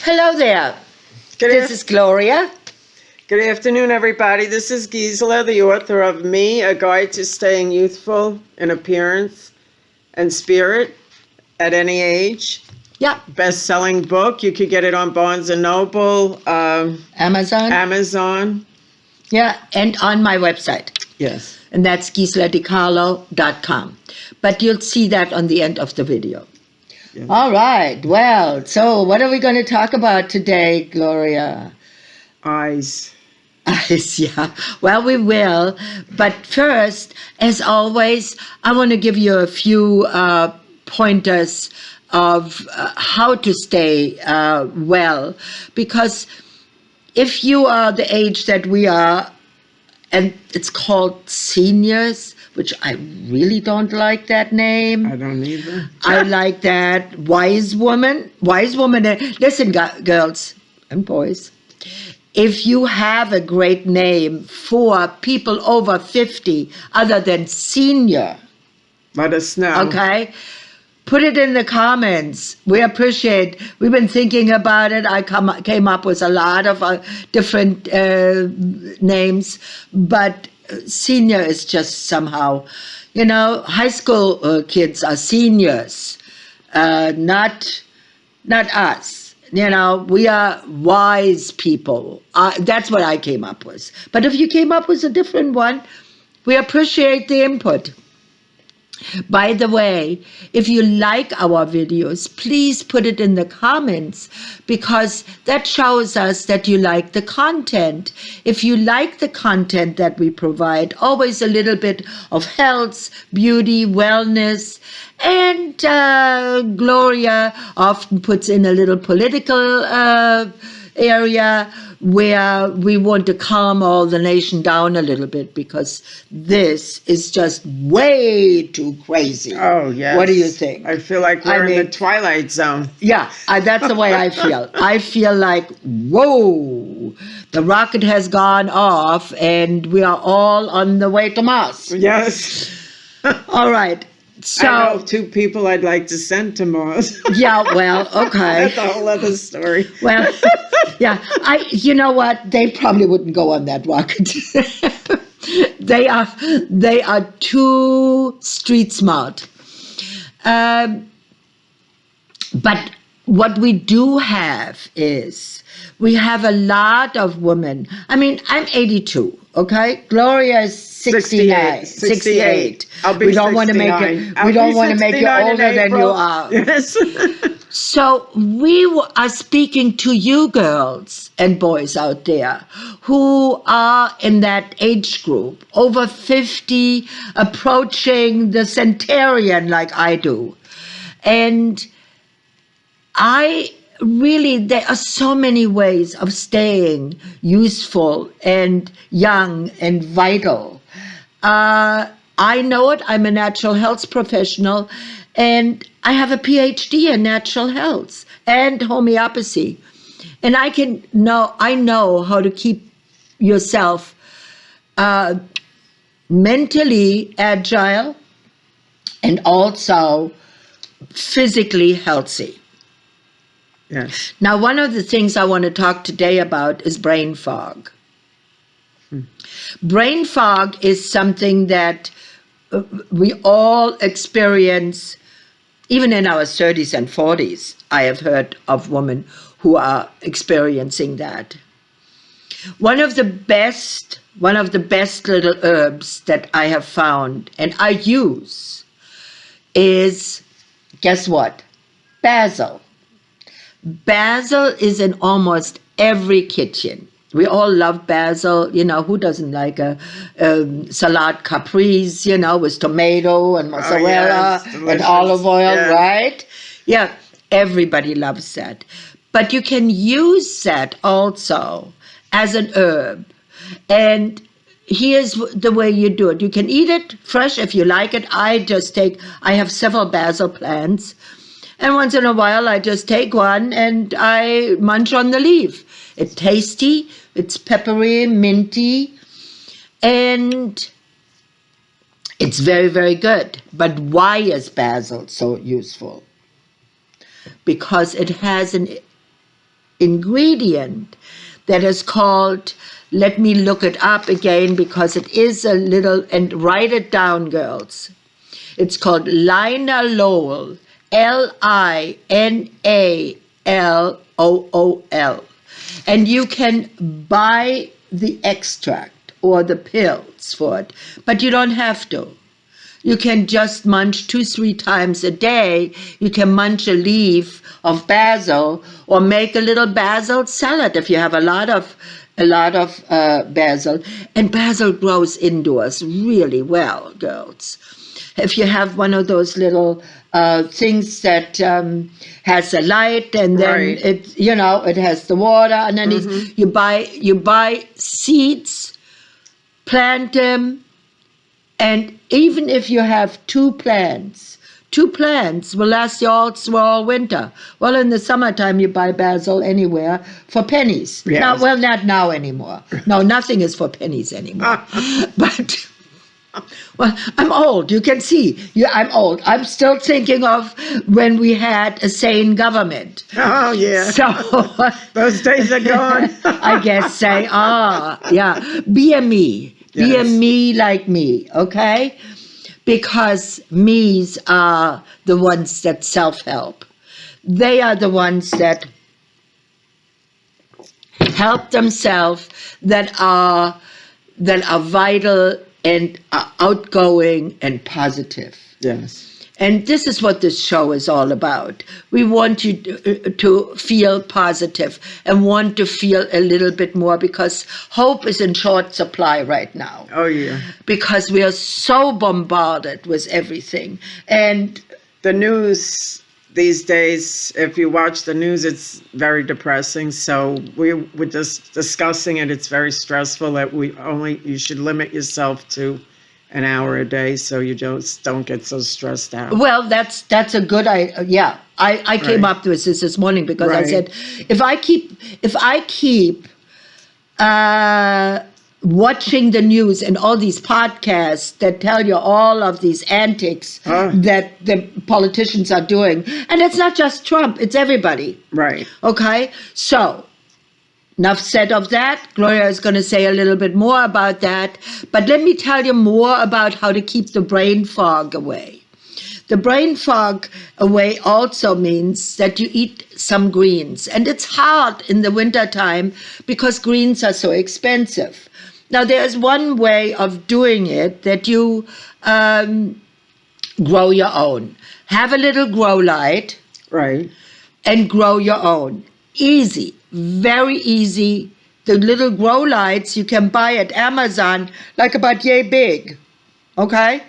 Hello there. This is Gloria. Good afternoon, everybody. This is Gisela, the author of Me, A Guide to Staying Youthful in Appearance and Spirit at Any Age. Yeah. Best-selling book. You could get it on Barnes & Noble. Amazon. Yeah, and on my website. Yes. And that's giseladicarlo.com. But you'll see that on the end of the video. Yes. All right. Well, so what are we going to talk about today, Gloria? Eyes. Eyes, yeah. Well, we will. But first, as always, I want to give you a few pointers of how to stay well. Because if you are the age that we are, and it's called seniors, which I really don't like that name. I don't either. I like that wise woman. Wise woman. Listen, girls and boys, if you have a great name for people over 50 other than senior, let us know. Okay? Put it in the comments. We appreciate. We've been thinking about it. I came up with a lot of different names, but senior is just somehow, high school kids are seniors, not us. We are wise people. That's what I came up with. But if you came up with a different one, we appreciate the input. By the way, if you like our videos, please put it in the comments, because that shows us that you like the content. If you like the content that we provide, always a little bit of health, beauty, wellness, and Gloria often puts in a little political area where we want to calm all the nation down a little bit, because this is just way too crazy. Oh, yes. What do you think? I feel like we're in the Twilight Zone. Yeah, that's the way I feel. I feel like, whoa, the rocket has gone off and we are all on the way to Mars. Yes. All right. So, I know 2 people I'd like to send to Mars. Yeah, well, okay. That's a whole other story. Well, yeah, you know what? They probably wouldn't go on that rocket. They are too street smart. But what we do have is we have a lot of women. I mean, I'm 82. Okay, Gloria is 69, 68. We don't want to make it. We don't want to make you older than you are. Yes. So we are speaking to you girls and boys out there who are in that age group, over 50, approaching the centenarian like I do. And there are so many ways of staying useful and young and vital. I know it. I'm a natural health professional, and I have a PhD in natural health and homeopathy. And I know how to keep yourself mentally agile and also physically healthy. Yes. Now, one of the things I want to talk today about is brain fog. Brain fog is something that we all experience, even in our 30s and 40s. I have heard of women who are experiencing that. One of the best little herbs that I have found and I use is, guess what? Basil. Basil is in almost every kitchen. We all love basil. Who doesn't like a salad caprese, with tomato and mozzarella and olive oil, right? Yeah, everybody loves that. But you can use that also as an herb. And here's the way you do it. You can eat it fresh if you like it. I have several basil plants. And once in a while, I just take one and I munch on the leaf. It's tasty, it's peppery, minty, and it's very, very good. But why is basil so useful? Because it has an ingredient that is called, let me look it up again because it is a little, and write it down, girls. It's called linalool, linalool. And you can buy the extract or the pills for it, but you don't have to. You can just munch 2-3 times a day. You can munch a leaf of basil or make a little basil salad if you have a lot of basil. And basil grows indoors really well, girls. If you have one of those little things that has a light, and then it has the water underneath. You buy seeds, plant them, and even if you have 2 plants will last you all winter. Well, in the summertime, you buy basil anywhere for pennies. Yes. Now, well, not now anymore. No, nothing is for pennies anymore. But, well, I'm old. You can see. I'm old. I'm still thinking of when we had a sane government. Oh, yeah. So those days are gone. I guess say, yeah. Be a me. Be a me like me, okay? Because me's are the ones that self-help. They are the ones that help themselves, that are vital and are outgoing and positive. Yes. And this is what this show is all about. We want you to feel positive and want to feel a little bit more, because hope is in short supply right now. Oh, yeah. Because we are so bombarded with everything. And the news these days, if you watch the news, it's very depressing. So we're just discussing it. It's very stressful that you should limit yourself to an hour a day so you don't get so stressed out. Well, that's a good idea. Yeah, I came up with this morning because I said, if I keep watching the news and all these podcasts that tell you all of these antics that the politicians are doing, and it's not just Trump, it's everybody. Right. Okay, so enough said of that. Gloria is going to say a little bit more about that. But let me tell you more about how to keep the brain fog away. The brain fog away also means that you eat some greens. And it's hard in the wintertime because greens are so expensive. Now, there's one way of doing it, that you grow your own. Have a little grow light. Right. And grow your own. Easy. Very easy. The little grow lights you can buy at Amazon, like about yay big, okay?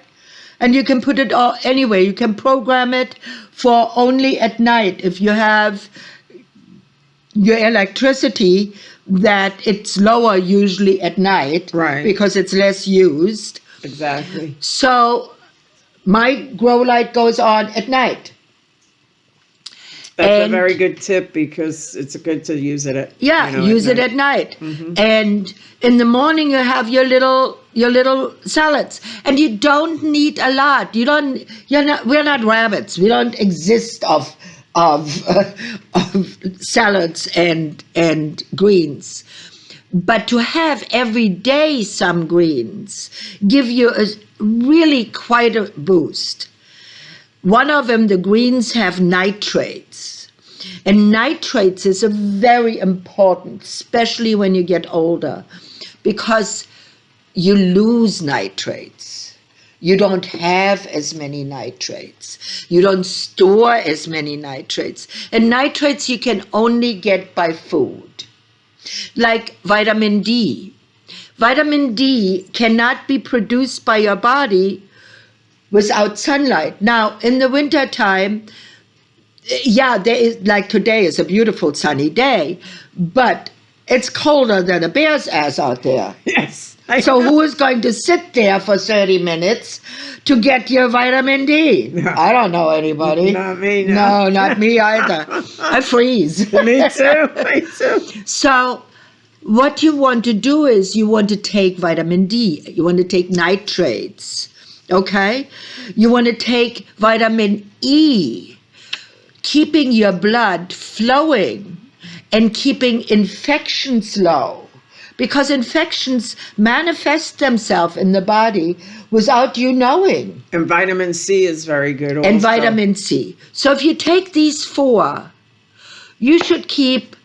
And you can put it all anyway. You can program it for only at night. If you have your electricity, that it's lower usually at night, right? Because it's less used. Exactly. So my grow light goes on at night. That's a very good tip, because it's good to use it at use it at night. And in the morning you have your little salads, and you don't need a lot. We're not rabbits. We don't exist of salads and greens. But to have every day some greens give you really quite a boost. One of them, the greens have nitrates. And nitrates is very important, especially when you get older, because you lose nitrates. You don't have as many nitrates. You don't store as many nitrates. And nitrates you can only get by food, like vitamin D. Vitamin D cannot be produced by your body without sunlight. Now, in the wintertime, there is, like today is a beautiful sunny day, but it's colder than a bear's ass out there. Yes. So who is going to sit there for 30 minutes to get your vitamin D? No. I don't know anybody. Not me, no. No, not me either. I freeze. Me too. Me too. So what you want to do is you want to take vitamin D. You want to take nitrates. Okay? You want to take vitamin E, keeping your blood flowing and keeping infections low, because infections manifest themselves in the body without you knowing. And vitamin C is very good also. And vitamin C. So if you take these 4, you should keep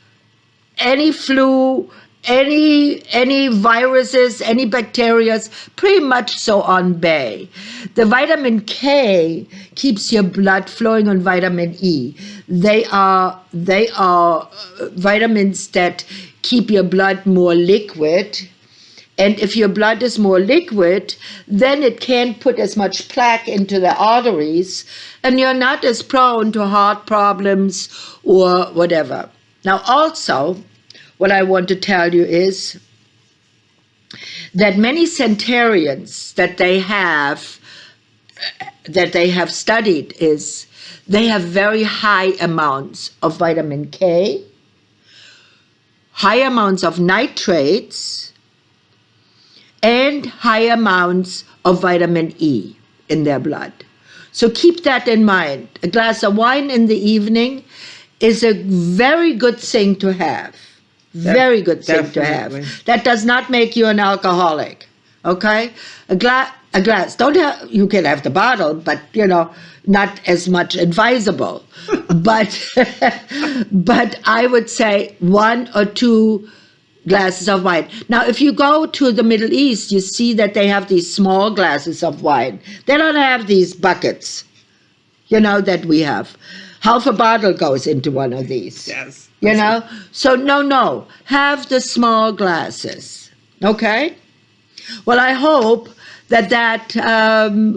any flu, any viruses, any bacteria, pretty much so on bay. The vitamin K keeps your blood flowing on vitamin E. They are vitamins that keep your blood more liquid. And if your blood is more liquid, then it can't put as much plaque into the arteries, and you're not as prone to heart problems or whatever. Now, also, what I want to tell you is that many centenarians that they have studied is they have very high amounts of vitamin K, high amounts of nitrates, and high amounts of vitamin E in their blood. So keep that in mind. A glass of wine in the evening is a very good thing to have. Very good thing to have. That does not make you an alcoholic. Okay? A glass. You can have the bottle, but not as much advisable. but I would say 1 or 2 glasses of wine. Now, if you go to the Middle East, you see that they have these small glasses of wine. They don't have these buckets, that we have. Half a bottle goes into one of these. Yes. So no. Have the small glasses. Okay? Well, I hope that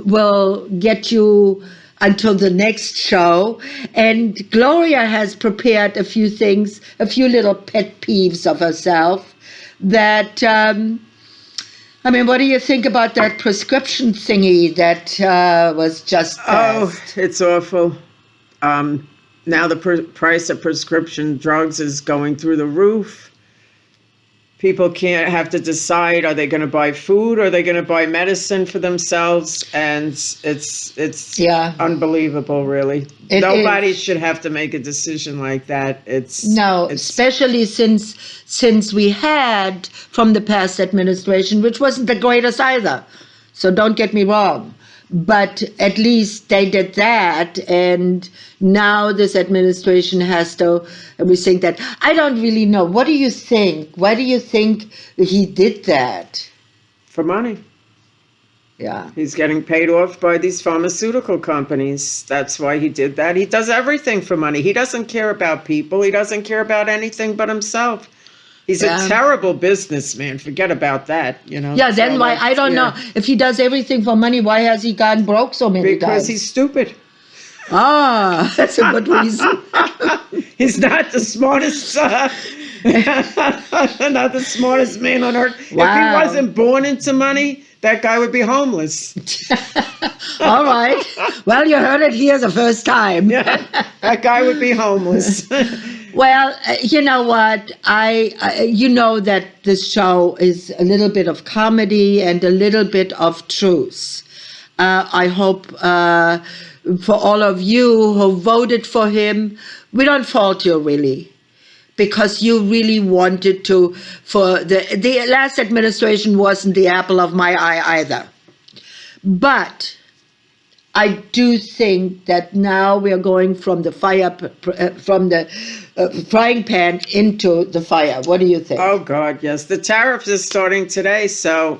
will get you until the next show. And Gloria has prepared a few things, a few little pet peeves of herself that, what do you think about that prescription thingy that was just passed? Oh, it's awful. Now the price of prescription drugs is going through the roof. People can't have to decide, are they going to buy food or are they going to buy medicine for themselves? And it's unbelievable, really. Nobody should have to make a decision like that. Especially since we had from the past administration, which wasn't the greatest either. So don't get me wrong. But at least they did that, and now this administration has to rethink that. I don't really know. What do you think? Why do you think he did that? For money. Yeah. He's getting paid off by these pharmaceutical companies. That's why he did that. He does everything for money. He doesn't care about people. He doesn't care about anything but himself. He's a terrible businessman. Forget about that, Yeah, then so why? I don't know. If he does everything for money, why has he gone broke so many times? Because he's stupid. Ah, that's a good reason. He's not the smartest, not the smartest man on earth. Wow. If he wasn't born into money, that guy would be homeless. All right. Well, you heard it here the first time. Yeah, that guy would be homeless. Well, you know what? You know that this show is a little bit of comedy and a little bit of truth. I hope for all of you who voted for him, we don't fault you really, because you really wanted to. For the last administration wasn't the apple of my eye either, but I do think that now we are going from the frying pan into the fire. What do you think? Oh, God, yes. The tariff is starting today, so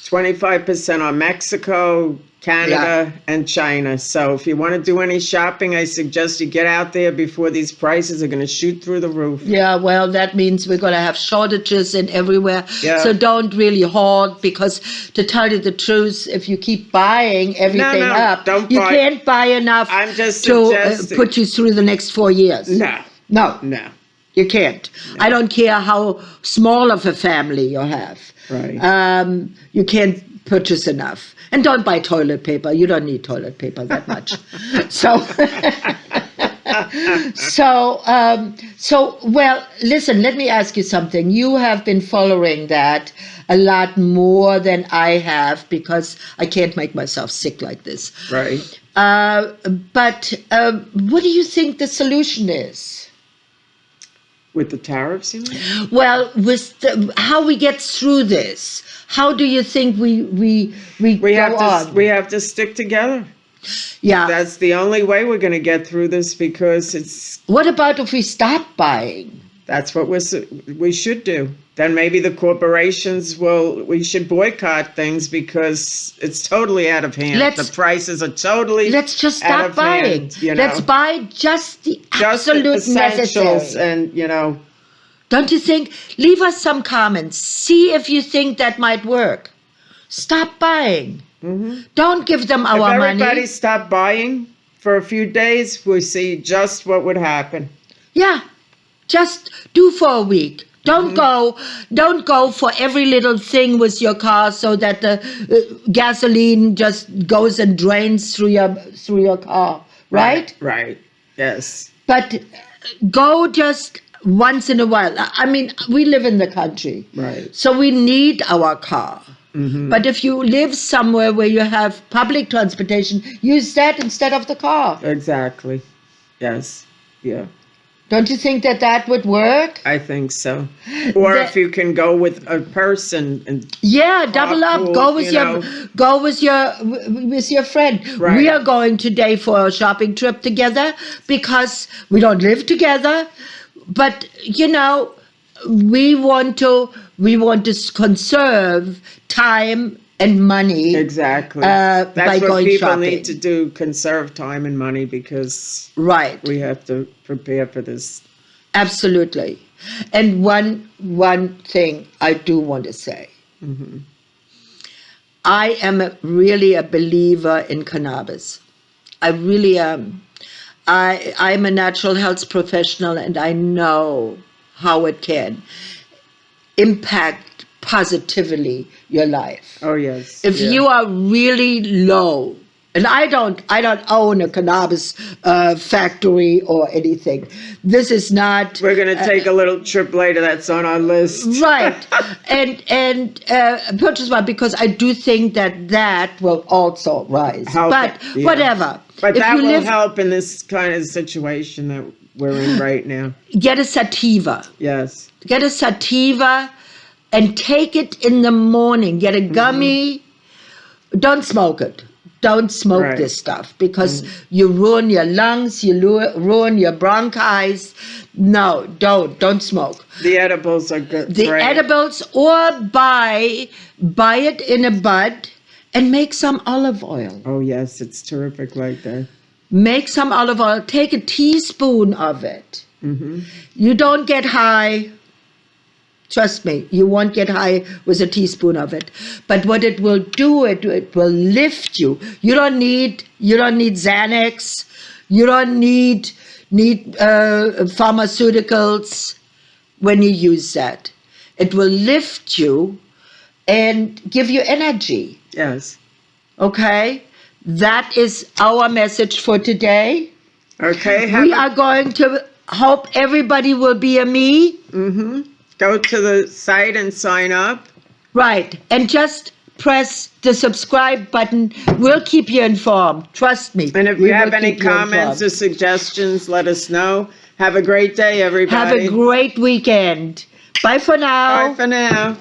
25% on Mexico, Canada, and China. So if you want to do any shopping, I suggest you get out there before these prices are going to shoot through the roof. Yeah, well, that means we're going to have shortages in everywhere. Yeah. So don't really hoard, because to tell you the truth, if you keep buying everything up, you can't buy enough to put you through the next 4 years. No. You can't. No. I don't care how small of a family you have. Right. You can't purchase enough. And don't buy toilet paper. You don't need toilet paper that much. Well, listen, let me ask you something. You have been following that a lot more than I have, because I can't make myself sick like this. Right. But what do you think the solution is? With the tariffs, you mean? Well, how we get through this? How do you think we We go have to on? we have to stick together. Yeah. That's the only way we're going to get through this, because What about if we stop buying? that's what we should do. Then maybe the corporations we should boycott things, because it's totally out of hand. Let's- The prices are totally Let's just out stop of buying. hand, you know. Let's buy just the Just the absolute essentials, necessary. and Don't you think? Leave us some comments. See if you think that might work. Stop buying. Don't give them if our everybody money. stopped buying for a few days, we see just what would happen. Yeah, just do for a week. Don't go for every little thing with your car, so that the gasoline just goes and drains through your car, right? Right. Yes. But go just once in a while. I mean, we live in the country, Right. so we need our car. But if you live somewhere where you have public transportation, use that instead of the car. Exactly. Yes. Yeah. Don't you think that would work? I think so. Or The- if you can go with a person and Yeah, double up. Carpool, Go with you your know. with your friend. Right. We are going today for a shopping trip together because we don't live together, but we want to conserve time and money. exactly. by That's what going people shopping. need to do: conserve time and money, because Right. we have to prepare for this. Absolutely. And one thing I do want to say. I am really a believer in cannabis. I really am. I'm a natural health professional, and I know how it can impact positively your life. Oh yes. If Yeah. you are really low, and I don't own a cannabis factory or anything. This is not We're going to take a little trip later. That's on our list. right, and purchase one, because I do think that will also rise. Help But it, yeah. whatever. But If that you will live, help in this kind of situation that we're in right now. get a sativa. Yes. Get a sativa and take it in the morning. Get a gummy. Don't smoke it. Don't smoke Right. this stuff, because you ruin your lungs, you ruin your bronchi. No, don't smoke. The edibles are good. The great. edibles, or buy it in a bud and make some olive oil. Oh yes, it's terrific like that. Make some olive oil. Take a teaspoon of it. You don't get high. Trust me, you won't get high with a teaspoon of it. But what it will do, it will lift you. You don't need Xanax. You don't need pharmaceuticals when you use that. It will lift you and give you energy. Yes. Okay? That is our message for today. Okay. We are going to hope everybody will be a me. Go to the site and sign up. Right. And just press the subscribe button. We'll keep you informed. Trust me. And if We you have will any keep you comments or informed. suggestions, let us know. Have a great day, everybody. Have a great weekend. Bye for now. Bye for now.